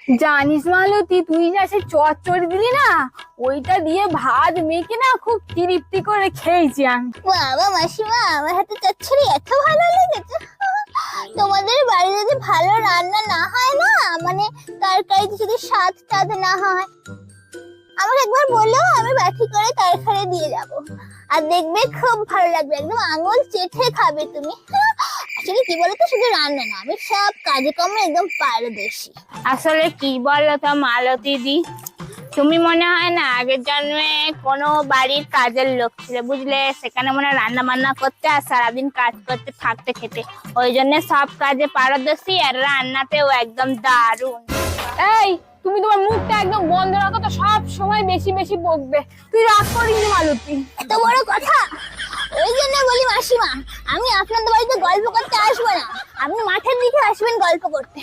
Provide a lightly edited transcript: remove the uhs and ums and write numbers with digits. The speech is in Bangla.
জানিস মালতী, তুই না সে চচ্চড়ি দিলি না, ওইটা দিয়ে ভাত মেখে না খুব তৃপ্তি করে খেয়েছি আমি। বাবা মাসিমা, আমার হাতে চচ্চড়ি এত ভালো লেগেছে। তোমাদের বাড়িতে যদি ভালো রান্না না হয় না, মানে তরকারিতে যদি স্বাদ টাদ না হয়, আমাকে একবার বলো, আমি বাটি করে তরকারি দিয়ে যাব। আর দেখবে খুব ভালো লাগবে, একদম আঙুল চেটে খাবে তুমি। আসলে কি বলতো, শুধু রান্না না, আমি সব কাজে কর্মে একদম পারদর্শী। আসলে কি বলতো মালতী দি, তুমি মনে হয় না আগের জন্মে কোনো বাড়ির কাজের লোক ছিল, বুঝলে? সেখানে মনে হয় রান্না বান্না করতে আর সারাদিন কাজ করতে থাকতে খেতে, ওই জন্য সব কাজে পারদর্শী আর রান্নাতেও একদম দারুণ। এই, তুমি তোমার মুখটা একদম বন্ধ রাখো তো, সব সময় বেশি বেশি বকবে। তুই রাগ করিস নি মালতী। এত বড় কথা, ওই জন্য বলি মাসিমা, আমি আপনাদের বাড়িতে গল্প করতে আসবো না, আপনি মাঠের দিকে আসবেন গল্প করতে।